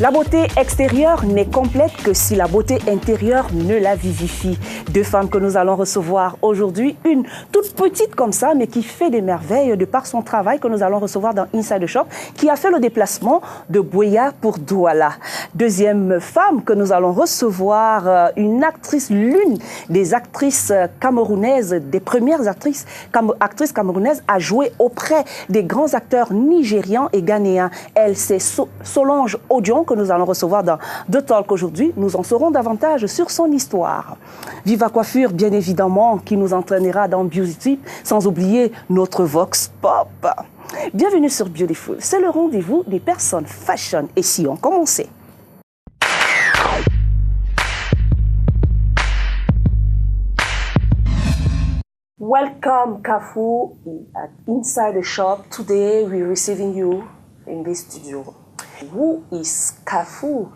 La beauté extérieure n'est complète que si la beauté intérieure ne la vivifie. Deux femmes que nous allons recevoir aujourd'hui, une toute petite comme ça, mais qui fait des merveilles de par son travail que nous allons recevoir dans Inside the Shop, qui a fait le déplacement de Buea pour Douala. Deuxième femme que nous allons recevoir, une actrice, l'une des actrices camerounaises, des premières actrices camerounaises à jouer auprès des grands acteurs nigérians et ghanéens. Elle, c'est Solange Odion que nous allons recevoir dans The Talk aujourd'hui. Nous en saurons davantage sur son histoire. Viva Coiffure, bien évidemment, qui nous entraînera dans Beauty, sans oublier notre Vox Pop. Bienvenue sur Beautiful, c'est le rendez-vous des personnes fashion. Et si on commençait? Welcome, Kafu, at Inside the Shop. Today, we're receiving you in this studio. Who is Kafu?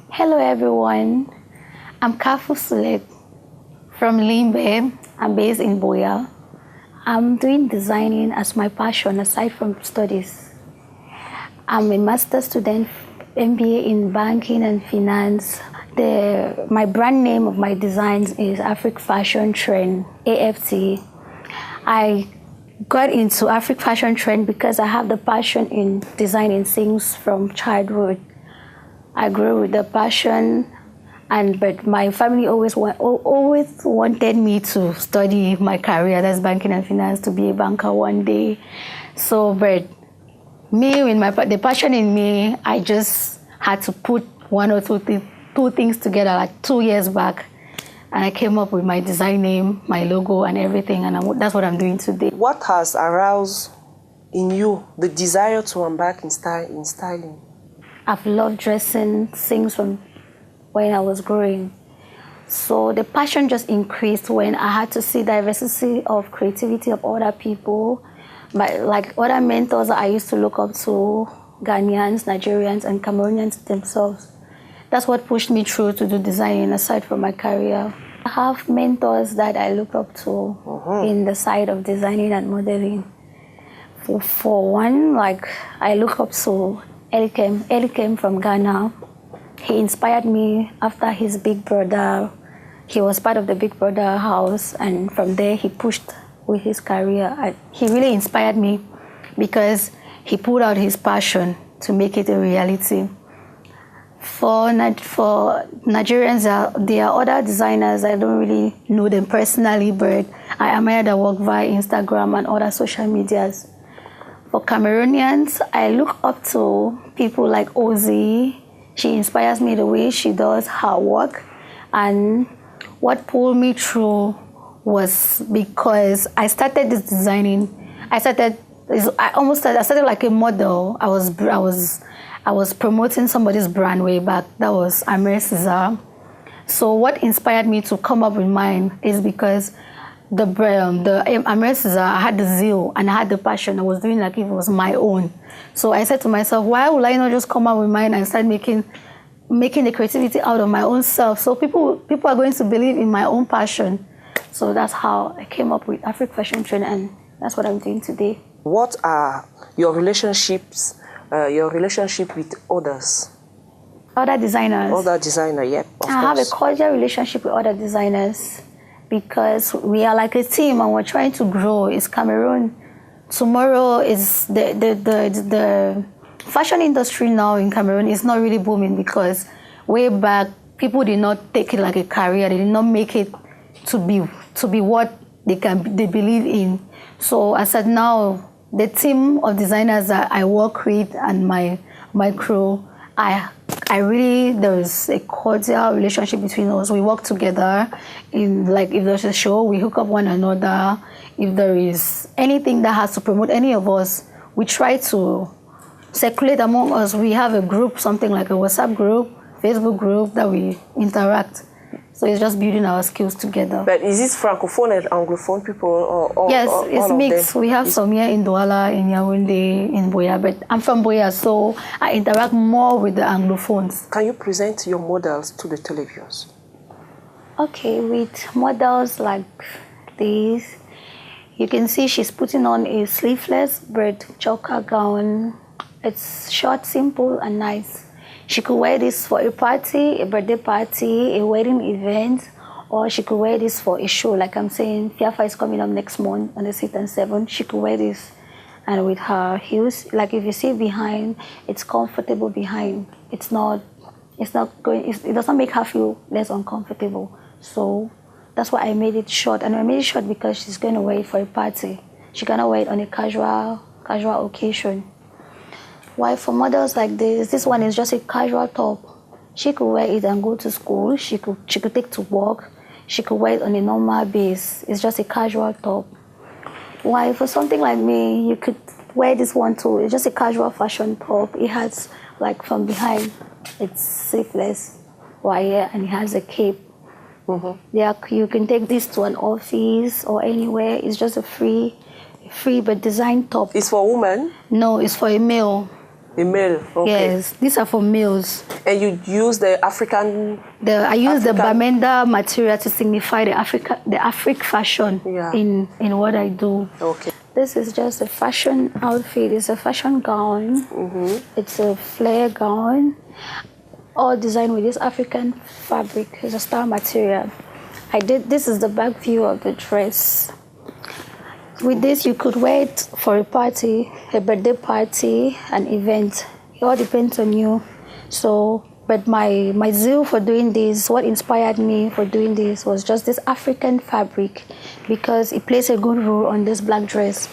Hello, everyone. I'm Kafu Sulet from Limbe. I'm based in Buea. I'm doing designing as my passion aside from studies. I'm a master student, MBA in banking and finance. My brand name of my designs is Afric Fashion Trend, AFT. I got into Afric Fashion Trend because I have the passion in designing things from childhood. I grew with the passion, but my family always wanted me to study my career, that's banking and finance, to be a banker one day. So, but me, with the passion in me, I just had to put one or two things together, like 2 years back. And I came up with my design name, my logo, and everything, and that's what I'm doing today. What has aroused in you the desire to embark in styling? I've loved dressing things from when I was growing. So the passion just increased when I had to see diversity of creativity of other people, but like other mentors that I used to look up to, Ghanaians, Nigerians, and Cameroonians themselves. That's what pushed me through to do designing aside from my career. I have mentors that I look up to in the side of designing and modeling. For one, like I look up to Elikem from Ghana. He inspired me after his Big Brother. He was part of the Big Brother house, and from there he pushed with his career. He really inspired me because he put out his passion to make it a reality. For Nigerians, there are other designers. I don't really know them personally, but I admire their work via Instagram and other social medias. For Cameroonians, I look up to people like Ozzy. She inspires me the way she does her work. And what pulled me through was because I started this designing. I started like a model. I was promoting somebody's brand way back. That was Amir Cesar. So what inspired me to come up with mine is because the Amir Cesar, I had the zeal and I had the passion. I was doing like if it was my own. So I said to myself, why would I not just come up with mine and start making the creativity out of my own self? So people are going to believe in my own passion. So that's how I came up with Afric Fashion Trend, and that's what I'm doing today. What are your relationships? Your relationship with others? Other designers? Other designer, yep. I have a cordial relationship with other designers because we are like a team and we're trying to grow. It's Cameroon. Tomorrow is the fashion industry now in Cameroon is not really booming because way back people did not take it like a career. They did not make it to be what they believe in. So I said now, the team of designers that I work with and my crew, there is a cordial relationship between us. We work together in, like, if there's a show, we hook up one another. If there is anything that has to promote any of us, we try to circulate among us. We have a group, something like a WhatsApp group, Facebook group that we interact. So it's just building our skills together. But is this Francophone and Anglophone people? Or yes, it's all mixed. We have some here in Douala, in Yaoundé, in Buea. But I'm from Buea, so I interact more with the Anglophones. Can you present your models to the televiewers? Okay, with models like this, you can see she's putting on a sleeveless but choker gown. It's short, simple, and nice. She could wear this for a party, a birthday party, a wedding event, or she could wear this for a show. Like I'm saying, Fiafa is coming up next month on the 6th and 7th. She could wear this, and with her heels, like if you see behind, it's comfortable behind. It doesn't make her feel less uncomfortable. So that's why I made it short, and I made it short because she's going to wear it for a party. She cannot wear it on a casual occasion. Why for models like this one is just a casual top. She could wear it and go to school. She could take to work. She could wear it on a normal base. It's just a casual top. Why for something like me, you could wear this one too. It's just a casual fashion top. It has like from behind, it's sleeveless wire and it has a cape. Mm-hmm. Yeah, you can take this to an office or anywhere. It's just a free but design top. It's for women? No, it's for a male. A male, okay. Yes, these are for males. And you use the African... I use the Bamenda material to signify the Afric fashion in what I do. Okay. This is just a fashion outfit. It's a fashion gown. Mm-hmm. It's a flare gown, all designed with this African fabric. It's a star material. This is the back view of the dress. With this, you could wear it for a party, a birthday party, an event. It all depends on you. So, but my zeal for doing this, what inspired me for doing this was just this African fabric, because it plays a good role on this black dress.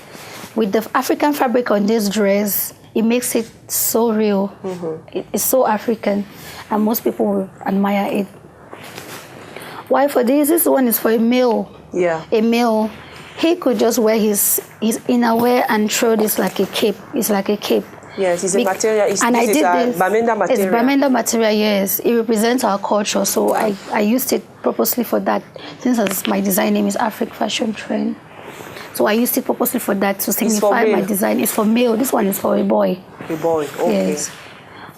With the African fabric on this dress, it makes it so real. Mm-hmm. It's so African, and most people will admire it. Why for this? This one is for a male. Yeah. A male. He could just wear his innerwear and throw this like a cape. It's like a cape. Yes, it's a material. This is Bamenda material. It's Bamenda material, yes. It represents our culture, so I used it purposely for that. Since my design name is Afric Fashion Trend. So I used it purposely for that, to signify my design. It's for male. This one is for a boy. A boy, okay. Yes.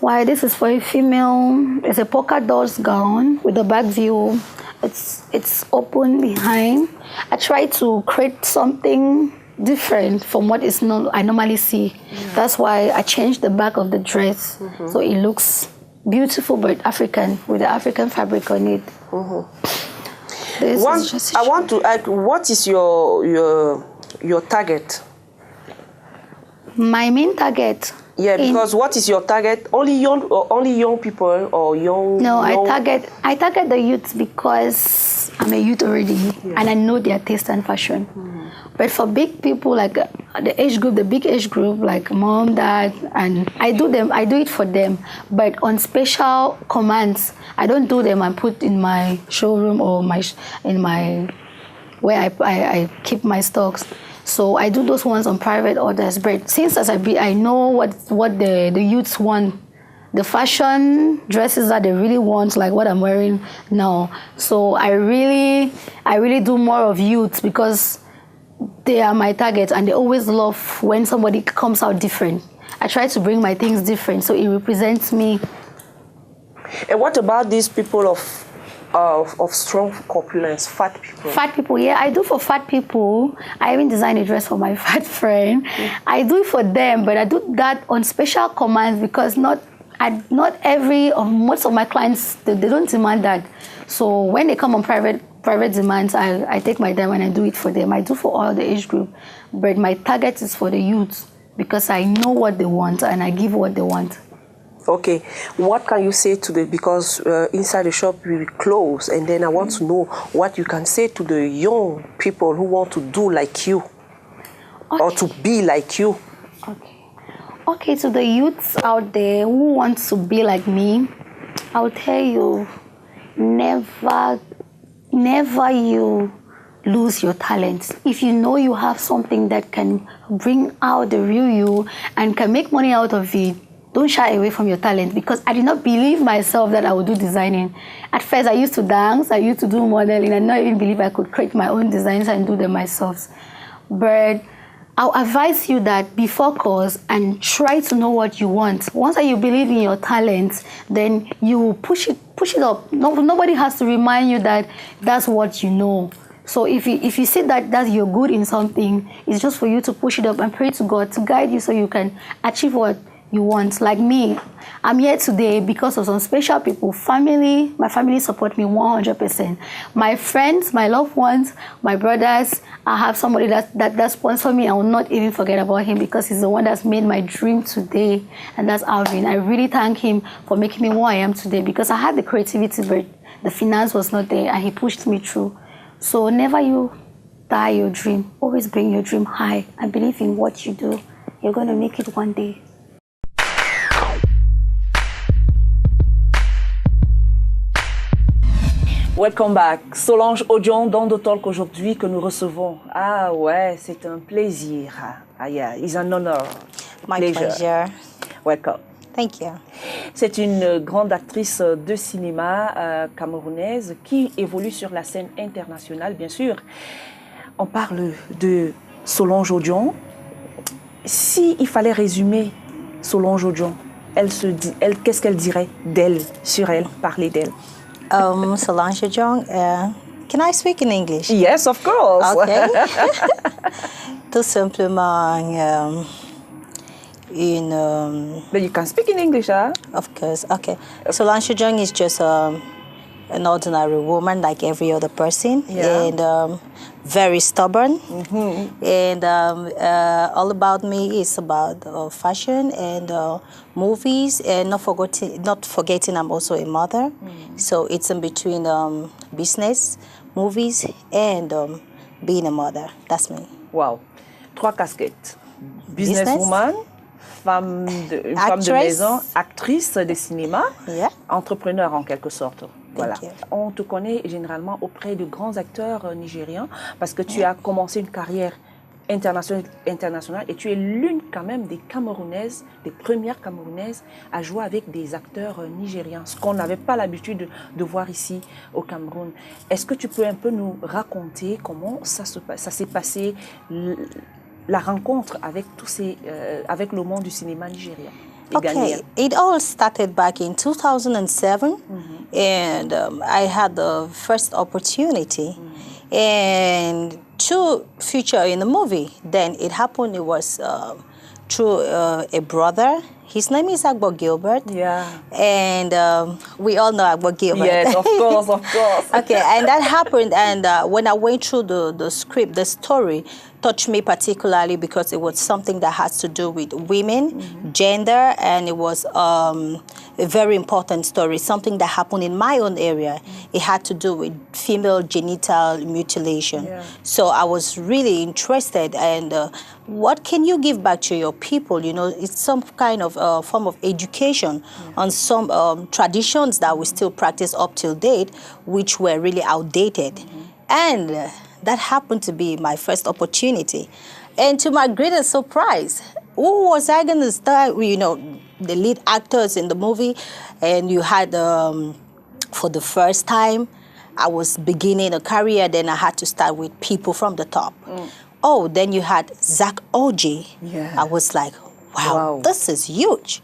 Why this is for a female. It's a polka dots gown with a back view. It's open behind. I try to create something different from what I normally see. Yeah. That's why I changed the back of the dress, so it looks beautiful but African, with the African fabric on it. Mm-hmm. I want to add, what is your target? My main target. Yeah, because what is your target? Only young people or young? No, I target the youth because I'm a youth already, and I know their taste and fashion. Mm. But for big people, like the big age group, like mom, dad, and I do it for them. But on special commands, I don't do them and put in my showroom or where I keep my stocks. So I do those ones on private orders. But since I know what the youths want, the fashion dresses that they really want, like what I'm wearing now. So I really do more of youths because they are my target, and they always love when somebody comes out different. I try to bring my things different, so it represents me. And what about these people of strong corpulence, fat people? Fat people, yeah, I do for fat people. I even designed a dress for my fat friend. I do it for them, but I do that on special commands because most of my clients, they don't demand that. So when they come on private demands, I take my time and I do it for them. I do for all the age group, but my target is for the youth because I know what they want and I give what they want. Okay, what can you say to because inside the shop we will close, and then I want to know what you can say to the young people who want to do like you, or to be like you. Okay, to the youths out there who want to be like me, I'll tell you, never you lose your talent. If you know you have something that can bring out the real you and can make money out of it, don't shy away from your talent, because I did not believe myself that I would do designing. At first, I used to dance, I used to do modeling. I did not even believe I could create my own designs and do them myself. But I'll advise you that be focused and try to know what you want. Once that you believe in your talent, then you will push it up. Nobody has to remind you that that's what you know. So if you see that you're good in something, it's just for you to push it up and pray to God to guide you so you can achieve what you want. Like me, I'm here today because of some special people. My family support me 100%. My friends, my loved ones, my brothers, I have somebody that sponsor me. I will not even forget about him because he's the one that's made my dream today, and that's Alvin. I really thank him for making me who I am today, because I had the creativity, but the finance was not there, and he pushed me through. So never you die your dream. Always bring your dream high and believe in what you do. You're going to make it one day. Welcome back. Solange Odion dans The Talk aujourd'hui que nous recevons. Ah ouais, c'est un plaisir. Ah yeah, it's an honor. My pleasure. Welcome. Thank you. C'est une grande actrice de cinéma camerounaise qui évolue sur la scène internationale, bien sûr. On parle de Solange Odion. Si il fallait résumer Solange Odion, qu'est-ce qu'elle dirait d'elle, sur elle, parler d'elle? Solange Odion, can I speak in English? Yes, of course. Okay. Tout simplement, But you can speak in English, huh? Of course, okay. Solange Odion is just an ordinary woman like every other person, and very stubborn. Mm-hmm. And all about me is about fashion and movies, and not forgetting I'm also a mother. Mm. So it's in between business, movies, and being a mother. That's me. Wow. 3 casquettes. Businesswoman, femme de maison, actrice de cinéma, entrepreneur en quelque sorte. Voilà. On te connaît généralement auprès de grands acteurs nigérians parce que tu as commencé une carrière internationale et tu es l'une quand même des Camerounaises, des premières Camerounaises à jouer avec des acteurs nigérians, ce qu'on n'avait pas l'habitude de voir ici au Cameroun. Est-ce que tu peux un peu nous raconter comment ça s'est passé, la rencontre avec avec le monde du cinéma nigérien? Okay, it all started back in 2007, and I had the first opportunity and to feature in the movie. Then it happened, it was through a brother. His name is Agbo Gilbert. Yeah. And we all know Agbo Gilbert. Yes, of course, of course. Okay, and that happened, and when I went through the script, the story touched me particularly because it was something that has to do with women, gender, and it was a very important story, something that happened in my own area. It had to do with female genital mutilation. Yeah. So I was really interested, and what can you give back to your people? You know, it's some kind of form of education on some traditions that we still practice up till date, which were really outdated. And that happened to be my first opportunity. And to my greatest surprise, who was I going to start with, you know, the lead actors in the movie? And you had, for the first time, I was beginning a career, then I had to start with people from the top. Oh, then you had Zach Oji. Yeah. I was like, wow, this is huge.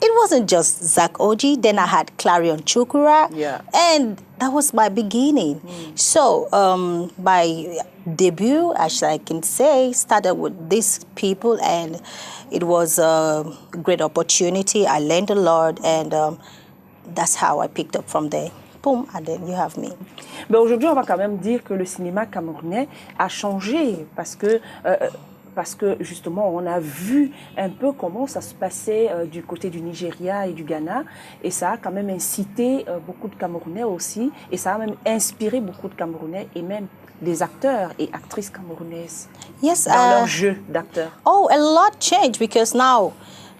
It wasn't just Zach Oji. Then I had Clarion Chukura. Yeah. And that was my beginning. So my debut, as I can say, started with these people, and it was a great opportunity. I learned a lot, and that's how I picked up from there. Boom, and then you have me. Mais aujourd'hui, on va quand même dire que le cinéma camerounais a changé parce que justement, on a vu un peu comment ça se passait du côté du Nigeria et du Ghana, et ça a quand même incité beaucoup de Camerounais aussi, et ça a même inspiré beaucoup de Camerounais et même des acteurs et actrices camerounaises dans leur jeu d'acteurs. Oh, a lot changed because now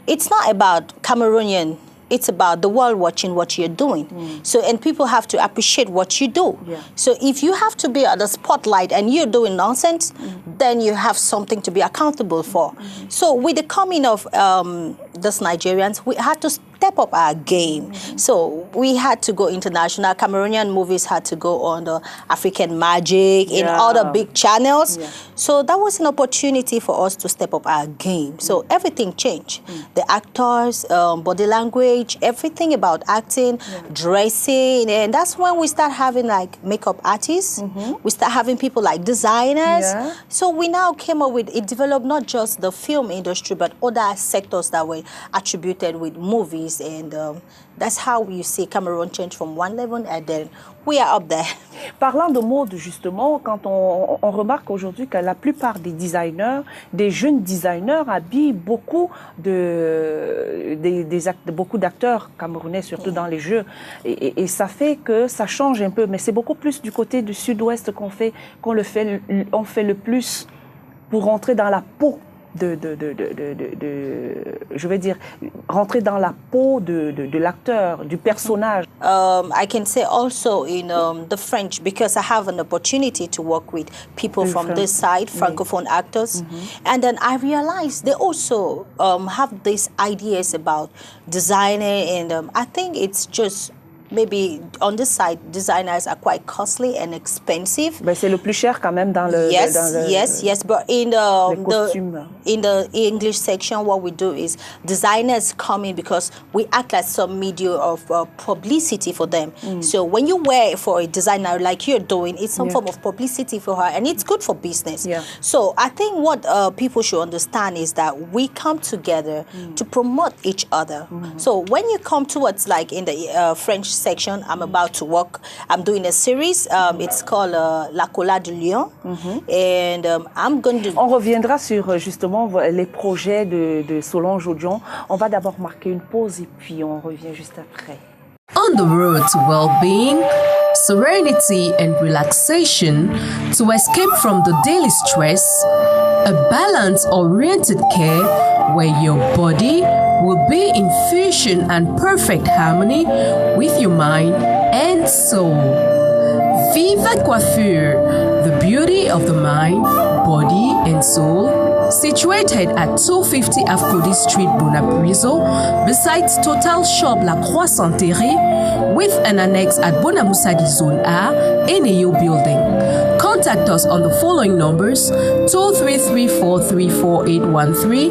it's not about Cameroonian. it's about the world watching what you're doing. So, and people have to appreciate what you do. Yeah. So if you have to be at the spotlight and you're doing nonsense, then you have something to be accountable for. So with the coming of those Nigerians, we had to step up our game. So we had to go international. Cameroonian movies had to go on the African Magic, in other big channels. Yeah. So that was an opportunity for us to step up our game. So everything changed. The actors, body language, everything about acting, dressing. And that's when we start having like makeup artists. We start having people like designers. Yeah. So we now came up with, it developed not just the film industry, but other sectors that were attributed with movies. And that's how you see Cameroon change from one level and then we are up there. Parlant de mode, justement, quand on remarque aujourd'hui que la plupart des designers, des jeunes designers, habillent beaucoup beaucoup d'acteurs camerounais, surtout dans les jeux. Et ça fait que ça change un peu. Mais c'est beaucoup plus du côté du sud-ouest qu'on fait le plus pour rentrer dans la peau je vais dire, rentrer dans la peau de l'acteur, du personnage. I can say also in the French, because I have an opportunity to work with people from this side, Francophone actors, and then I realized they also have these ideas about designing, and I think it's just maybe on this side, designers are quite costly and expensive. Ben, c'est le plus cher quand même dans le... Yes. But in the English section, what we do is designers come in because we act like some media of publicity for them. So when you wear for a designer like you're doing, it's some form of publicity for her, and it's good for business. Yeah. So I think what people should understand is that we come together to promote each other. So when you come towards, like in the French section, I'm about to work, I'm doing a series, it's called La Cola du Lion, and I'm going to... On reviendra sur justement les projets de Solange Odion. On va d'abord marquer une pause et puis on revient juste après. On the road to well-being, serenity and relaxation, to escape from the daily stress, a balance-oriented care where your body will be in fusion and perfect harmony with your mind and soul. Viva Coiffure, the beauty of the mind, body and soul, situated at 250 Afcody Street, Bonapriso, besides Total Shop La Croix Santerre, with an annex at Bonamoussadi Zone A, NAO building. Contact us on the following numbers: 233434813,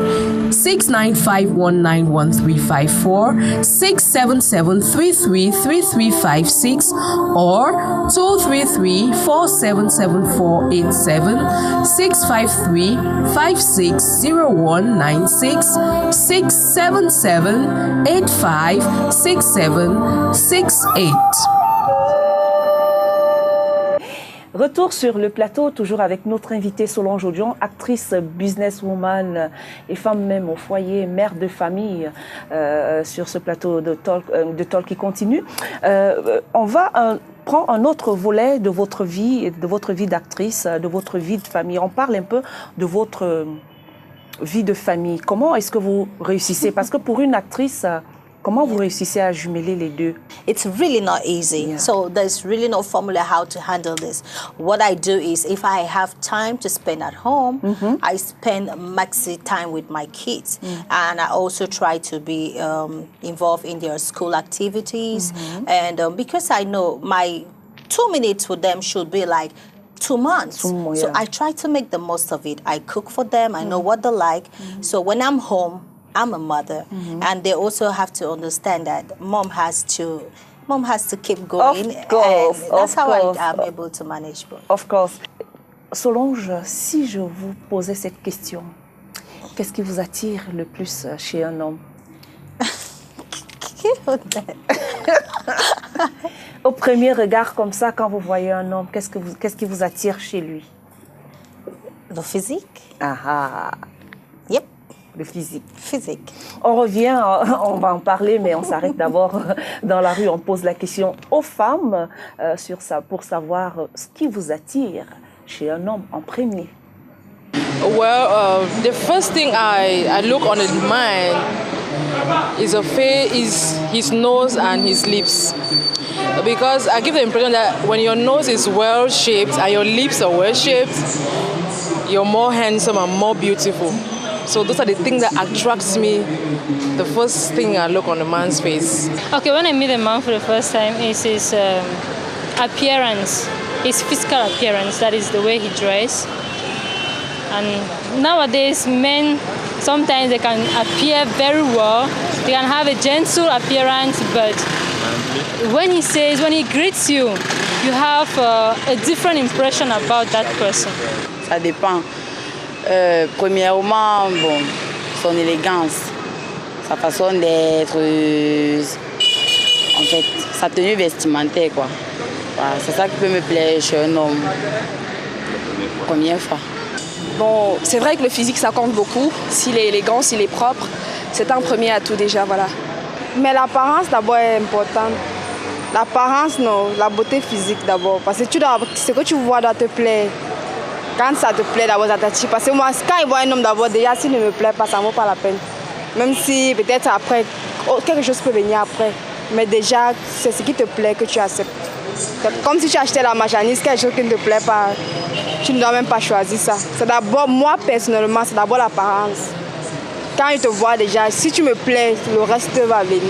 695191354, 677333356, or 233477487, 653560196, 677856768. Retour sur le plateau, toujours avec notre invitée Solange Odion, actrice, businesswoman et femme même au foyer, mère de famille, sur ce plateau de Talk qui continue. On va prendre un autre volet de votre vie d'actrice, de votre vie de famille. On parle un peu de votre vie de famille. Comment est-ce que vous réussissez? Parce que pour une actrice... Comment vous réussissez à jumeler les deux? It's really not easy. Yeah. So there's really no formula how to handle this. What I do is if I have time to spend at home, I spend maxi time with my kids. And I also try to be involved in their school activities. And because I know my 2 minutes with them should be like 2 months. So I try to make the most of it. I cook for them. I know what they like. So when I'm home, I'm a mother, and they also have to understand that mom has to keep going. Of course, and that's how I'm able to manage both. Of course. Solange, si je vous posais cette question, qu'est-ce qui vous attire le plus chez un homme? Au premier regard comme ça, quand vous voyez un homme, qu'est-ce qui vous attire chez lui? Le physique. Yep. Le physique. Physique. On revient, on va en parler, mais on s'arrête d'abord dans la rue. On pose la question aux femmes sur ça, pour savoir ce qui vous attire chez un homme en premier. Well, the first thing I look on the man is his nose and his lips. Because I give the impression that when your nose is well shaped and your lips are well shaped, you're more handsome and more beautiful. So those are the things that attracts me. The first thing I look on a man's face. Okay, when I meet a man for the first time, it's his appearance, his physical appearance. That is the way he dresses. And nowadays, men sometimes they can appear very well. They can have a gentle appearance, but when he greets you, you have a different impression about that person. Ça dépend. Premièrement, bon, son élégance, sa façon d'être, en fait, sa tenue vestimentaire, quoi. Voilà, c'est ça qui peut me plaire chez un homme. Première fois. Bon, c'est vrai que le physique, ça compte beaucoup. S'il est élégant, s'il est propre, c'est un premier atout déjà, voilà. Mais l'apparence d'abord est importante. L'apparence, non, la beauté physique d'abord. Parce que ce que tu vois doit te plaire. Quand ça te plaît, d'abord, ça t'attire. Parce que moi, quand je vois un homme d'abord, déjà, s'il ne me plaît pas, ça ne vaut pas la peine. Même si peut-être après, quelque chose peut venir après. Mais déjà, c'est ce qui te plaît que tu acceptes. Comme si tu achetais la marchandise, quelque chose qui ne te plaît pas, tu ne dois même pas choisir ça. C'est d'abord, moi personnellement, c'est d'abord l'apparence. Quand je te vois déjà, si tu me plais, le reste va venir.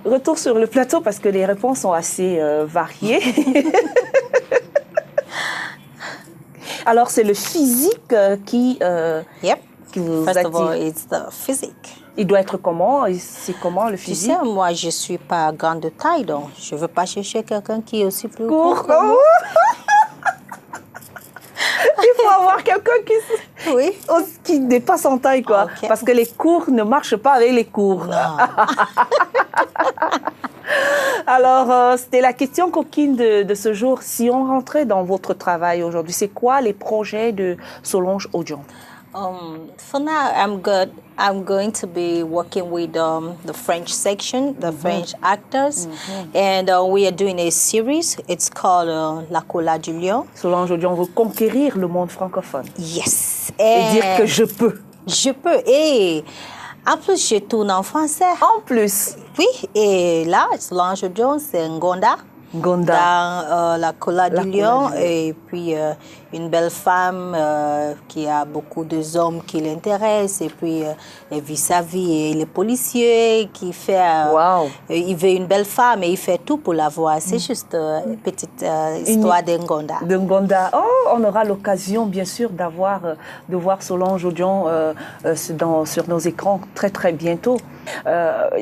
Retour sur le plateau parce que les réponses sont assez variées. Alors, c'est le physique qui vous First attire. of all, it's the physique. Il doit être comment? C'est comment le Tu physique? sais, moi, je ne suis pas grande de taille, donc je ne veux pas chercher quelqu'un qui est aussi plus Court. court que moi. Il faut avoir quelqu'un qui dépasse en taille, quoi. Okay. Parce que les courts ne marchent pas avec les courts. Alors, c'était la question coquine de ce jour. Si on rentrait dans votre travail aujourd'hui, c'est quoi les projets de Solange Odion? For now, I'm good. I'm going to be working with the French section, the French actors, and we are doing a series. It's called La Cola du Lion. Solange Odion veut conquérir le monde francophone. Yes. Et dire que je peux. Je peux. Et en plus, je tourne en français. En plus. Oui, et là, Solange Odion, c'est Ngonda. Ngonda. Dans La Cola du Lion. Et puis, une belle femme qui a beaucoup d'hommes qui l'intéressent. Et puis, elle vit sa vie. Et le policier qui fait... il veut une belle femme et il fait tout pour l'avoir. C'est juste une petite histoire de Ngonda. De Ngonda. Oh, on aura l'occasion, bien sûr, de voir Solange Odion sur nos écrans très, très bientôt.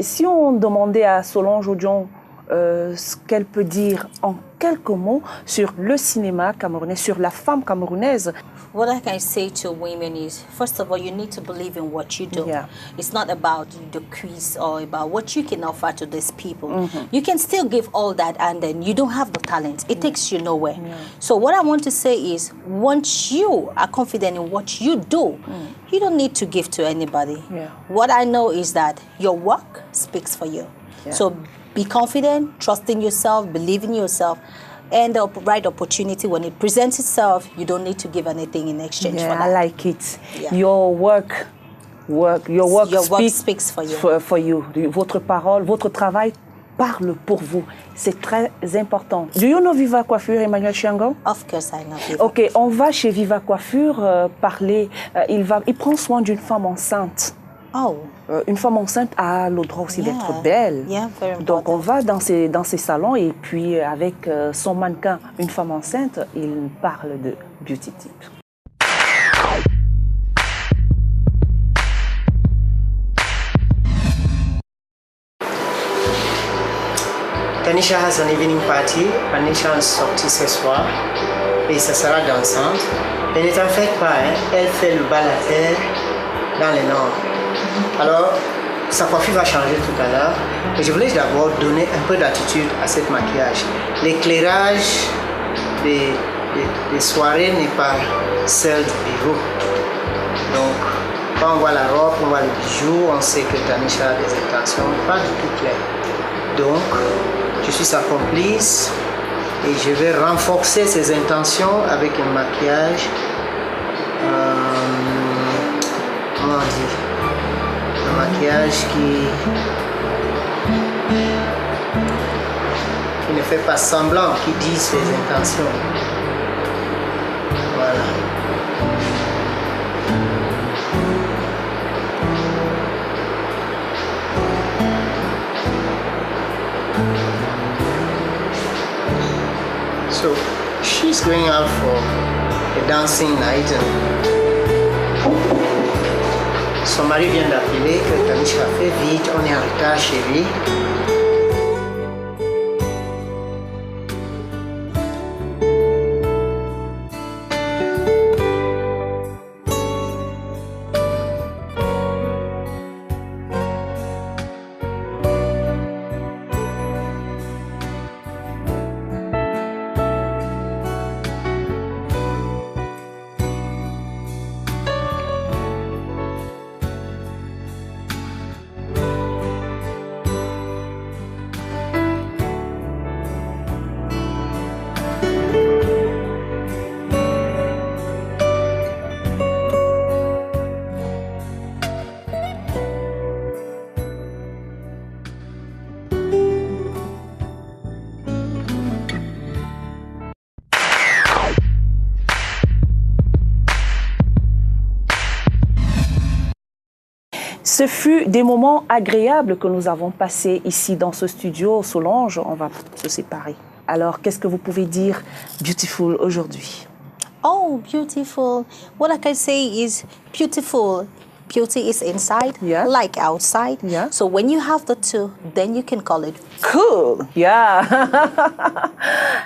Si on demandait à Solange Odion ce qu'elle peut dire en quelques mots sur le cinéma camerounais, sur la femme camerounaise. What I can say to women is, first of all, you need to believe in what you do. Yeah. It's not about the quiz or about what you can offer to these people. You can still give all that and then you don't have the talent. It takes you nowhere. So what I want to say is, once you are confident in what you do, you don't need to give to anybody. Yeah. What I know is that your work speaks for you. Yeah. So be confident, trust in yourself, believe in yourself, and the right opportunity, when it presents itself, you don't need to give anything in exchange for that. I like it. Yeah. Your work speaks for you. For you. Votre parole, votre travail parle pour vous. C'est très important. Do you know Viva Coiffure, Emmanuel Chiangon? Of course, I know Viva. Ok, on va chez Viva Coiffure parler. Il prend soin d'une femme enceinte. Oh. Une femme enceinte a le droit aussi d'être belle. Yeah, very important. Donc on va dans ces salons et puis avec son mannequin, une femme enceinte, il parle de beauty tip. Tanisha has an evening party. Tanisha est sortie ce soir et ça sera dansante. Et ne t'en faites pas, hein, elle fait le bal à terre dans le nord. Alors, sa coiffure va changer tout à l'heure. Et je voulais d'abord donner un peu d'attitude à cette maquillage. L'éclairage des soirées n'est pas celle du bureau. Donc, quand on voit la robe, on voit le bijou, on sait que Tanisha a des intentions pas du tout claires. Donc, je suis sa complice et je vais renforcer ses intentions avec un maquillage. Comment on dit? Un maquillage qui ne fait pas semblant, qui dit ses intentions. Voilà. So she's going out for a dancing night. Son mari vient d'appeler que Tanisha a fait vite, on est en retard chez lui. Ce fut des moments agréables que nous avons passés ici dans ce studio. Solange, on va se séparer. Alors, qu'est-ce que vous pouvez dire beautiful aujourd'hui? Oh, beautiful. What I can say is beautiful. Beauty is inside, like outside. Yeah. So when you have the two, then you can call it cool. Yeah.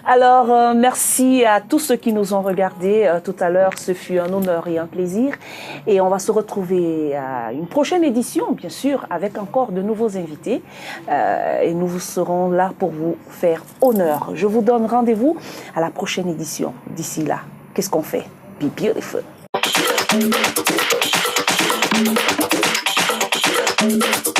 Alors, merci à tous ceux qui nous ont regardés tout à l'heure. Ce fut un honneur et un plaisir. Et on va se retrouver à une prochaine édition, bien sûr, avec encore de nouveaux invités. Et nous serons là pour vous faire honneur. Je vous donne rendez-vous à la prochaine édition. D'ici là, qu'est-ce qu'on fait? Be beautiful. Thank you.